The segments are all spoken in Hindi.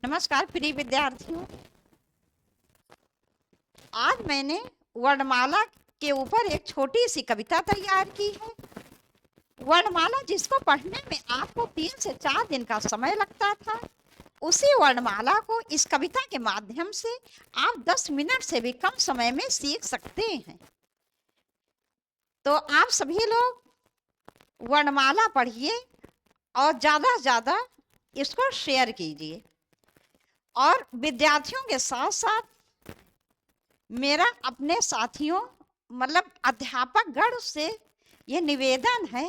नमस्कार प्रिय विद्यार्थियों। आज मैंने वर्णमाला के ऊपर एक छोटी सी कविता तैयार की है। वर्णमाला जिसको पढ़ने में आपको 3 से 4 दिन का समय लगता था, उसी वर्णमाला को इस कविता के माध्यम से आप 10 मिनट से भी कम समय में सीख सकते हैं। तो आप सभी लोग वर्णमाला पढ़िए और ज़्यादा से ज़्यादा इसको शेयर कीजिए। और विद्यार्थियों के साथ साथ मेरा अपने साथियों मतलब अध्यापक गण से ये निवेदन है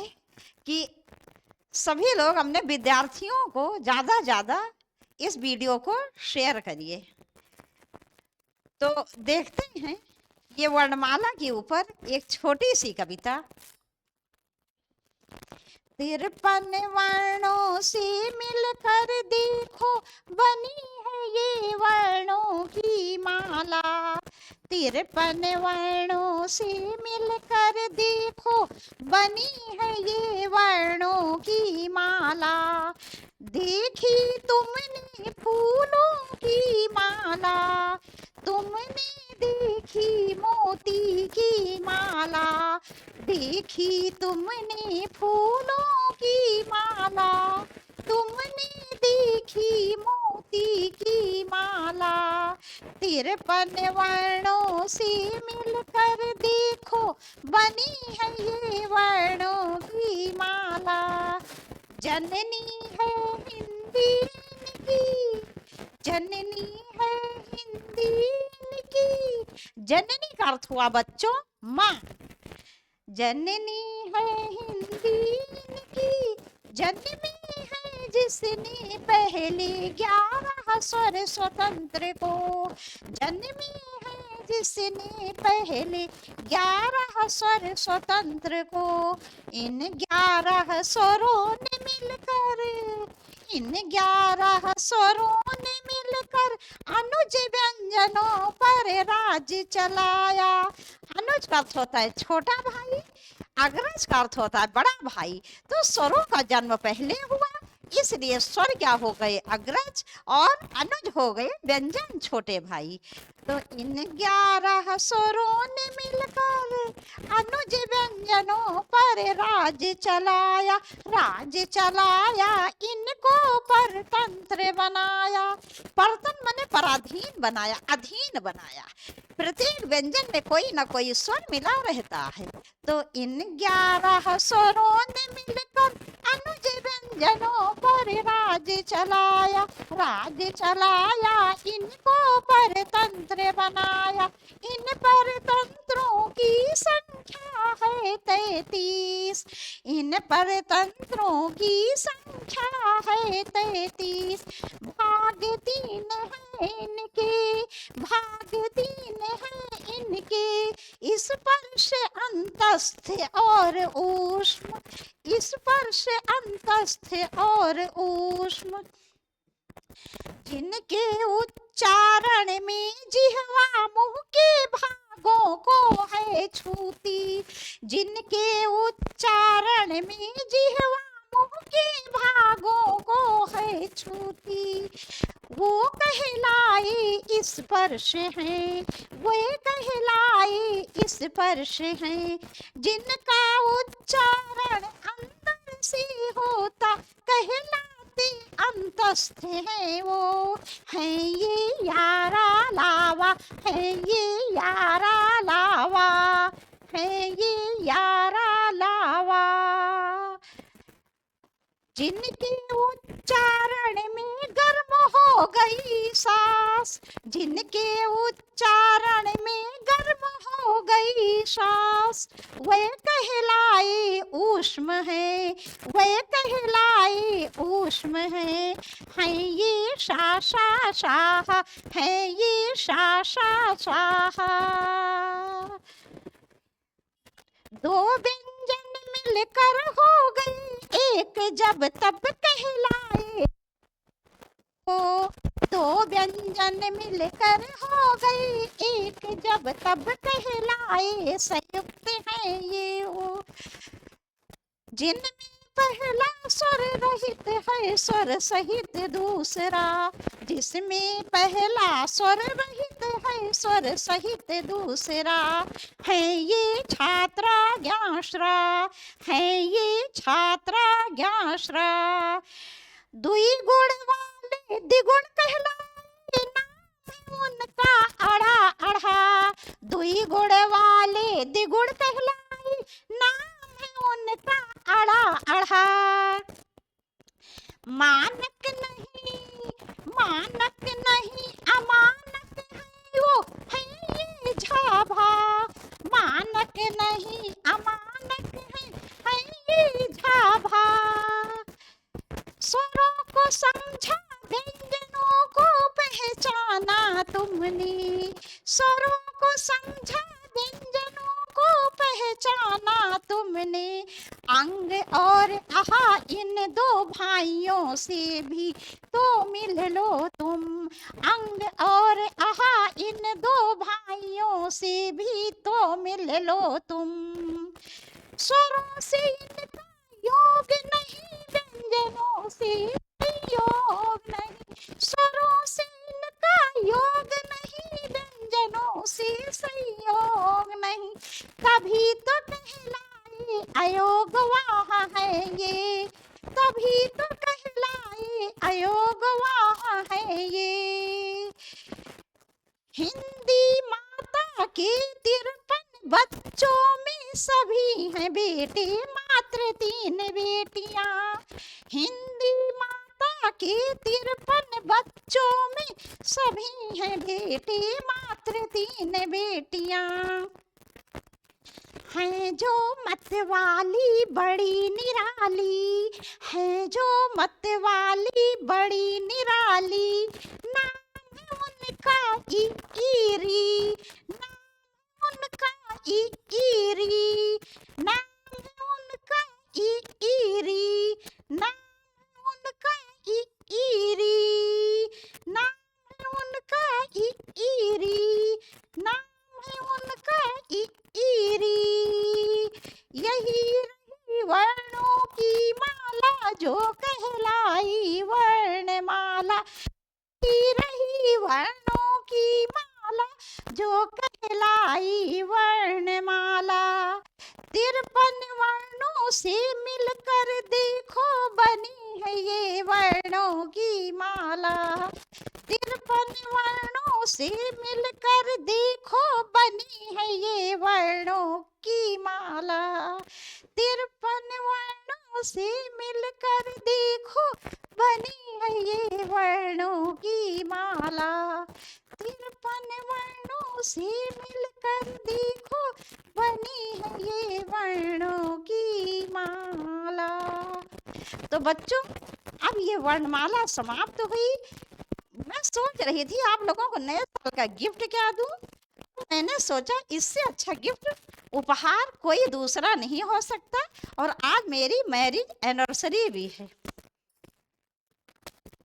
कि सभी लोग अपने विद्यार्थियों को ज़्यादा ज़्यादा इस वीडियो को शेयर करिए। तो देखते हैं ये वर्णमाला के ऊपर एक छोटी सी कविता। 53 वर्णों से मिलकर देखो बनी है ये वर्णों की माला। 53 वर्णों से मिलकर देखो बनी है ये वर्णों की माला। देखी तुमने फूलों की माला, तुमने देखी मोती की माला। देखी तुमने फूलों की माला, तुमने देखी मोती की माला। 53 वर्णों से मिलकर देखो बनी है ये वर्णों की माला। जननी है हिंदी की, जननी है हिंदी की। जननी का अर्थ हुआ बच्चों माँ। जननी है हिंदी की, जन्मी है जिसने पहले 11 स्वर स्वतंत्र को। जन्मी है जिसने पहले 11 स्वर स्वतंत्र को। इन 11 स्वरों ने मिलकर, इन 11 स्वरों ने मिलकर अनुज व्यंजनों पर राज चलाया। अनुज का अर्थ होता है छोटा भाई, अग्रज का अर्थ होता है बड़ा भाई। तो स्वरों का जन्म पहले हुआ, इसलिए स्वर क्या हो गए अग्रज और अनुज हो गए व्यंजन छोटे भाई। तो इन 11 स्वरों ने मिलकर अनुज व्यंजनों पर राज चलाया। राज चलाया इनको परतंत्र बनाया। परतंत्र माने पराधीन बनाया, अधीन बनाया। प्रत्येक व्यंजन में कोई ना कोई स्वर मिला रहता है। तो इन 11 स्वरों ने मिलकर अनुज व्यंजनों पर राज चलाया। राज चलाया इनको परतंत्र बनाया। इन परतंत्रों की संख्या है 33। इन परतंत्रों की संख्या है 33। भाग 3 है इनके, भाग 3 है इनके। स्पर्श अंतस्थ और ऊष्म, स्पर्श अंतस्थ और ऊष्म। जिनके उच्चारण में जिह्वा मुंह के भागों को है छूती। जिनके उच्चारण में जिह्वा मुंह के भागों को है छूती। वो कहलाए स्पर्श हैं, वे कहलाए स्पर्श हैं। जिनका उच्चारण अंदर से होता कहलाते अंतस्थ हैं वो। हैं ये यारा लावा, हैं ये यारा लावा, हैं ये यारा लावा। जिनके उच्चारण में गर्म हो गई सांस, जिनके उच्चारण में गर्म हो गई सांस। वे कहलाए ऊष्म है, वे कहलाए ऊष्म है। हैं ये शा शा शाह, हैं ये शा शा शाह। 2 व्यंजन मिलकर हो गई एक जब तब कहलाए। 2 व्यंजन मिलकर हो गई एक जब तब कहलाए। संयुक्त है ये वो, जिनमें पहला स्वर रहित है स्वर सहित दूसरा, जिसमें पहला स्वर रहित है, स्वर सहित दूसरा है ये छात्रा ज्ञाश्रा, है ये छात्रा ज्ञाश्रा। दुई गुण वाले द्विगुण कहलाए, नाम है उनका अड़ा अढ़ा। दुई गुण वाले द्विगुण कहलाए, नाम है उनका अड़ा अढ़ा। मानक नहीं, मानक नहीं अमानक है वो, है ये झाभा। मानक नहीं अमानक है ये झाभा। स्वरों को समझा, व्यंजनों को पहचाना तुमने। स्वरों को समझा, व्यंजनों को पहचाना तुमने। अंग और आहा इन दो भाइयों से भी तो मिल लो तुम। अंग और आहा इन दो भाइयों से भी तो मिल लो तुम। स्वरों से इनका योग नहीं, व्यंजनों से योग नहीं। स्वरों से इनका योग नहीं, व्यंजनों से संयोग नहीं। तभी तो कहलाए अयोग वहाँ है ये, तभी तो कहलाए अयोग वहाँ है ये। हिंदी माता के 53 बच्चों में सभी हैं बेटे, मात्र 3 बेटियां। हिंदी माता के 53 बच्चों में सभी हैं बेटे, मात्र 3 बेटियां। हैं जो मत वाली बड़ी निराली, हैं जो मत वाली बड़ी निराली। नाम है उनका ईरी, नाम उनका ईरी। नाम है उनका ईरी, नाम उनका ईरी। नाम है उनका ईरी, नाम है उनका ईरी। यही रही वर्णों की माला जो कहलाई वर्णमाला। यही रही वर्णों की माला जो कहलाई वर्णमाला। 53 वर्णों से मिलकर देखो बनी है ये वर्णों की माला। 53 वर्णों से मिलकर देखो बनी है ये वर्णों की माला। 53 वर्णों से मिलकर देखो बनी है ये वर्णों की माला। 53 वर्णों से मिलकर देखो बनी है ये वर्णों की माला। तो बच्चों, अब ये वर्णमाला समाप्त हुई। मैं सोच रही थी आप लोगों को नए साल का गिफ्ट क्या दूं। मैंने सोचा इससे अच्छा गिफ्ट उपहार कोई दूसरा नहीं हो सकता। और आज मेरी मैरिज एनिवर्सरी भी है।